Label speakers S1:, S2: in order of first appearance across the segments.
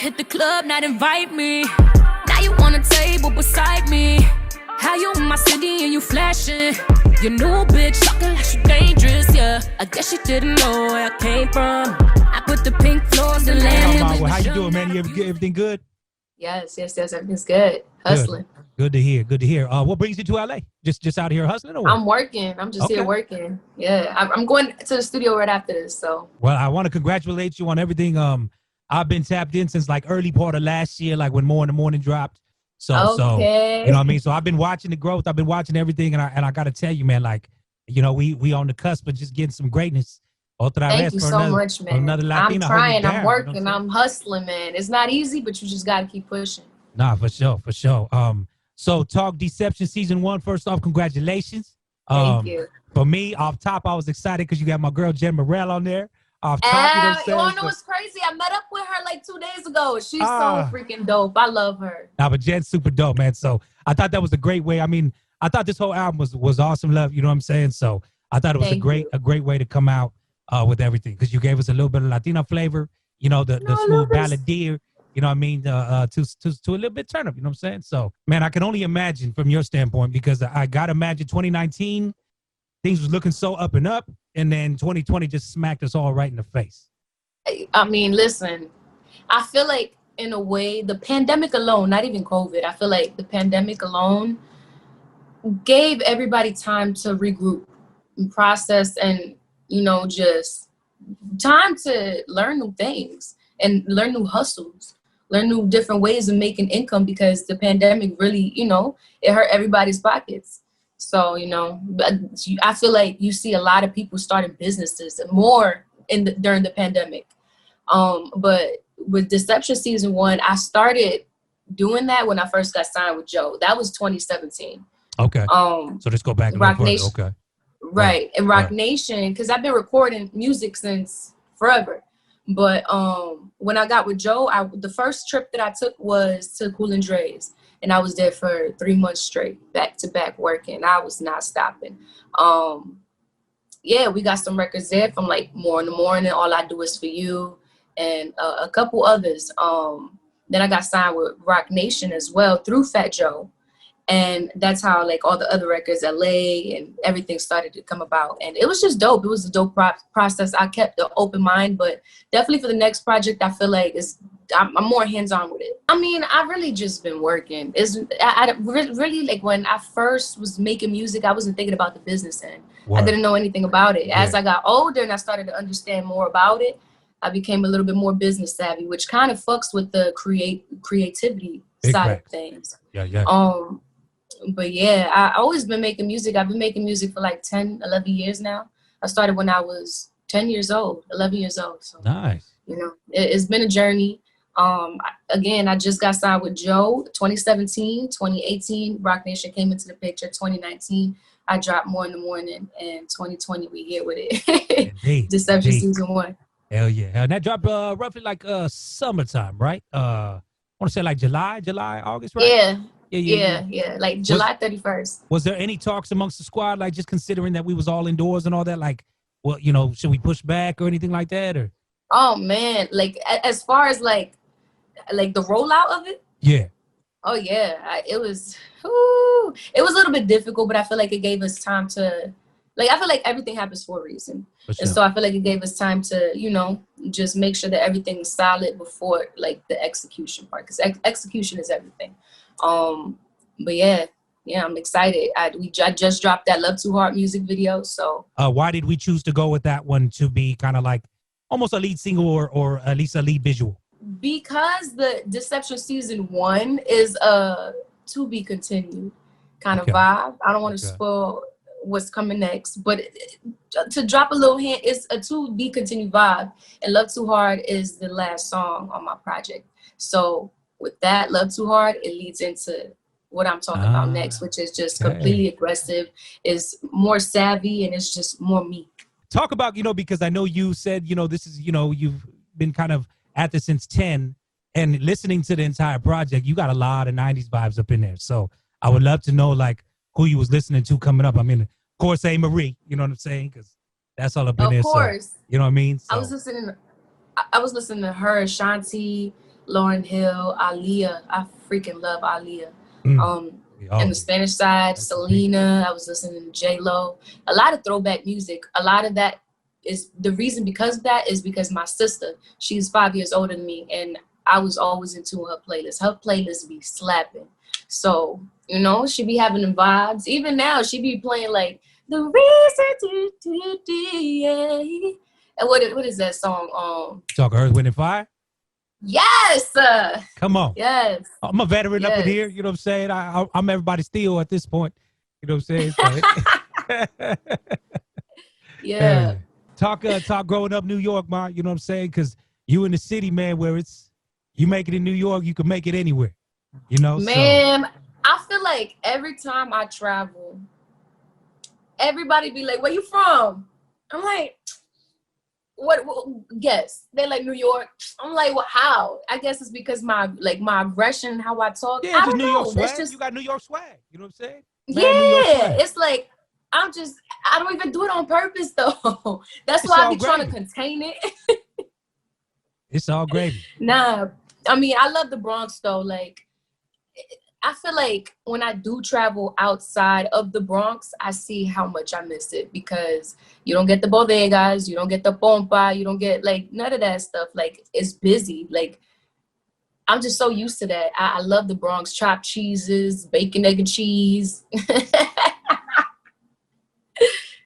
S1: hit the club, not invite me. Now you on a table beside me. How you in my city and you flashing? Your new bitch talking like she dangerous, yeah. I guess she didn't know where I came from. I put the pink floors and landed.
S2: How you doing, man? Everything good?
S3: Yes. Everything's good. Hustling.
S2: Good to hear. What brings you to LA? Just out here hustling or what?
S3: I'm working. I'm just here working. Yeah. I'm going to the studio right after this. So.
S2: Well, I want to congratulate you on everything. I've been tapped in since like early part of last year, like when More in the Morning dropped. So you know what I mean? So I've been watching the growth. I've been watching everything, and I got to tell you, man, like, you know, we on the cusp of just getting some greatness.
S3: Thank you so much, man.
S2: Another Latina,
S3: I'm trying. I'm working. You know I'm hustling, man. It's not easy, but you just got to keep pushing.
S2: Nah, for sure. So Talk Deception Season 1, first off, congratulations.
S3: Thank you.
S2: For me, off top, I was excited because you got my girl Jen Morel on there. Off top,
S3: you know what's crazy? I met up with her like 2 days ago. She's so freaking dope. I love her.
S2: Nah, but Jen's super dope, man. So I thought that was a great way. I mean, I thought this whole album was awesome love. You know what I'm saying? So I thought it was a great way to come out with everything, because you gave us a little bit of Latino flavor. You know, the smooth balladeer. You know what I mean? To a little bit turn up. You know what I'm saying? So, man, I can only imagine from your standpoint, because I gotta imagine 2019 things was looking so up and up, and then 2020 just smacked us all right in the face.
S3: I mean, listen, I feel like in a way, the pandemic alone, not even COVID, I feel like the pandemic alone gave everybody time to regroup and process, and, you know, just time to learn new things and learn new hustles, learn new different ways of making income, because the pandemic really, you know, it hurt everybody's pockets. So, you know, I feel like you see a lot of people starting businesses more during the pandemic. But with Deception Season 1, I started doing that when I first got signed with Joe. That was 2017.
S2: Okay. So let's go back.
S3: Rock Nation.
S2: Okay.
S3: Right. And Rock Nation, because I've been recording music since forever. But when I got with Joe, the first trip that I took was to Cool and Dre's. And I was there for 3 months straight, back to back working. I was not stopping. We got some records there from like More in the Morning, All I Do Is For You, and a couple others. Then I got signed with Rock Nation as well through Fat Joe. And that's how like all the other records, LA and everything started to come about. And it was just dope. It was a dope process. I kept an open mind, but definitely for the next project, I feel like I'm more hands-on with it. I mean, I've really just been working. I really, like, when I first was making music, I wasn't thinking about the business end. I didn't know anything about it. As I got older and I started to understand more about it, I became a little bit more business savvy, which kind of fucks with the creativity side of things. But yeah, I always been making music. I've been making music for like 10, 11 years now. I started when I was 10 years old, 11 years old. So,
S2: nice.
S3: You know, it's been a journey. Again, I just got signed with Joe 2017, 2018. Rock Nation came into the picture. 2019, I dropped More in the Morning, and 2020 we here with it.
S2: Indeed,
S3: Deception Season 1.
S2: Hell yeah. And that dropped roughly like summertime, right? I want to say like July, August, right?
S3: Yeah. Like July 31st.
S2: Was there any talks amongst the squad, like just considering that we was all indoors and all that? Like, well, you know, should we push back or anything like that? Or?
S3: Oh man, like as far as like the rollout of it.
S2: Yeah.
S3: Oh yeah, it was a little bit difficult, but I feel like it gave us time to, like, I feel like everything happens for a reason. Sure. And so I feel like it gave us time to, you know, just make sure that everything's solid before like the execution part, because execution is everything. But yeah, I'm excited. I just dropped that Love Too Hard music video. So
S2: why did we choose to go with that one to be kind of like almost a lead single or at least a lead visual?
S3: Because the Deception Season 1 is a to be continued kind of vibe. I don't want to spoil what's coming next, but to drop a little hint, it's a to be continued vibe. And Love Too Hard is the last song on my project. So with that, Love Too Hard, it leads into what I'm talking about next, which is just completely aggressive, is more savvy, and it's just more me.
S2: Talk about, you know, because I know you said, you know, this is, you know, you've been kind of at this since 10, and listening to the entire project, you got a lot of 90s vibes up in there. So I would love to know, like, who you was listening to coming up. I mean, of course, A. Marie, you know what I'm saying? Because that's all up in there. Of
S3: course.
S2: So, you know what I mean? So.
S3: I was listening to her, Ashanti, Lauryn Hill, Aaliyah. I freaking love Aaliyah. And the Spanish side, Selena. I was listening to J-Lo. A lot of throwback music. A lot of that is the reason because of that is because my sister, she's 5 years older than me, and I was always into her playlist. Her playlist be slapping. So, you know, she be having the vibes. Even now, she be playing like the reason to and what is that song?
S2: Talk Earth, Wind and Fire?
S3: Yes.
S2: Come on.
S3: Yes.
S2: I'm a veteran up in here. You know what I'm saying? I'm everybody's steal at this point. You know what I'm saying?
S3: Yeah.
S2: Talk growing up New York, Ma. You know what I'm saying? Because you in the city, man, where it's you make it in New York, you can make it anywhere. You know,
S3: man. So. I feel like every time I travel, everybody be like, "Where you from?" I'm like, "What? Guess." They like New York. I'm like, "Well, how?" I guess it's because my aggression, how I talk.
S2: Yeah,
S3: I
S2: just
S3: don't
S2: New
S3: know.
S2: York swag.
S3: Just,
S2: you got New York swag. You know what I'm saying?
S3: Yeah, it's like I don't even do it on purpose though. That's why I be trying to contain it.
S2: It's all gravy.
S3: Nah, I mean, I love the Bronx though. Like, I feel like when I do travel outside of the Bronx, I see how much I miss it because you don't get the bodegas, you don't get the pompa, you don't get like none of that stuff. Like, it's busy. Like, I'm just so used to that. I love the Bronx, chopped cheeses, bacon, egg, and cheese.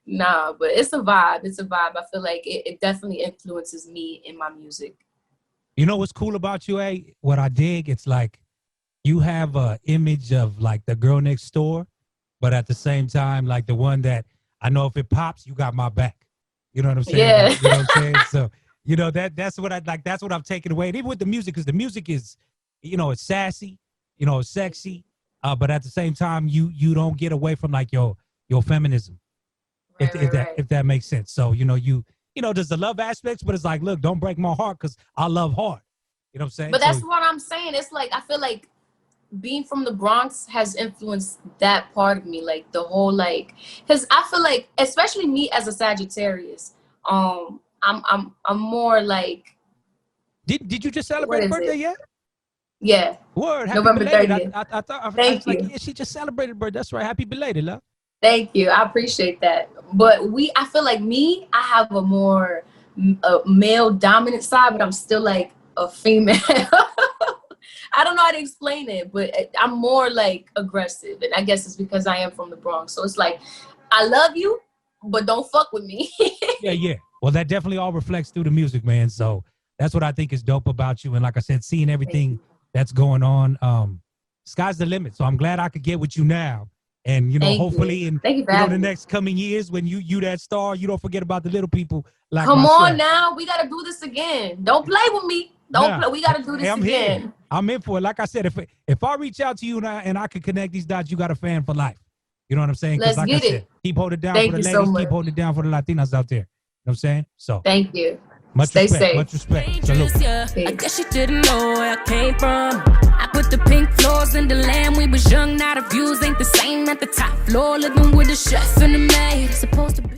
S3: Nah, but it's a vibe. It's a vibe. I feel like it definitely influences me in my music.
S2: You know what's cool about you, A? What I dig, it's like you have a image of like the girl next door, but at the same time, like the one that I know if it pops, you got my back. You know what I'm saying?
S3: Yeah.
S2: Like, you know what I'm saying? So, you know, that's what I like. That's what I've taken away. And even with the music, because the music is, you know, it's sassy, you know, it's sexy, but at the same time, you don't get away from like your feminism, if that makes sense. So, you know, there's the love aspects, but it's like, look, don't break my heart because I love hard. You know what I'm saying?
S3: But that's what I'm saying. It's like I feel like being from the Bronx has influenced that part of me, like the whole like, because I feel like, especially me as a Sagittarius, I'm more like.
S2: Did you just celebrate birthday yet?
S3: Yeah.
S2: Word. Happy
S3: November
S2: belated.
S3: 30th.
S2: I thought
S3: Thank
S2: I was
S3: you.
S2: like, yeah, she just celebrated birthday. That's right. Happy belated, love.
S3: Thank you. I appreciate that. But I feel like I have a more male dominant side, but I'm still like a female. I don't know how to explain it, but I'm more like aggressive. And I guess it's because I am from the Bronx. So it's like, I love you, but don't fuck with me.
S2: Yeah. Well, that definitely all reflects through the music, man. So that's what I think is dope about you. And like I said, seeing everything that's going on, sky's the limit. So I'm glad I could get with you now. And, you know, hopefully in the next coming years, when you that star, you don't forget about the little people like
S3: Come
S2: myself.
S3: on now. We got to do this again. Don't play with me. Don't play. We got to do this again.
S2: Here. I'm in for it. Like I said, if I reach out to you and I can connect these dots, you got a fan for life. You know what I'm saying?
S3: Let's
S2: like
S3: get it.
S2: Keep holding it down for the ladies. Keep holding it down for the Latinas out there. You know what I'm saying? So
S3: thank you.
S2: Stay
S3: safe.
S2: Much respect. Salute.
S1: Yeah. I guess you didn't know where I came from. I put the pink floors in the land. We was young, now the views ain't the same at the top floor. Living with the chef and the maid. Supposed to be.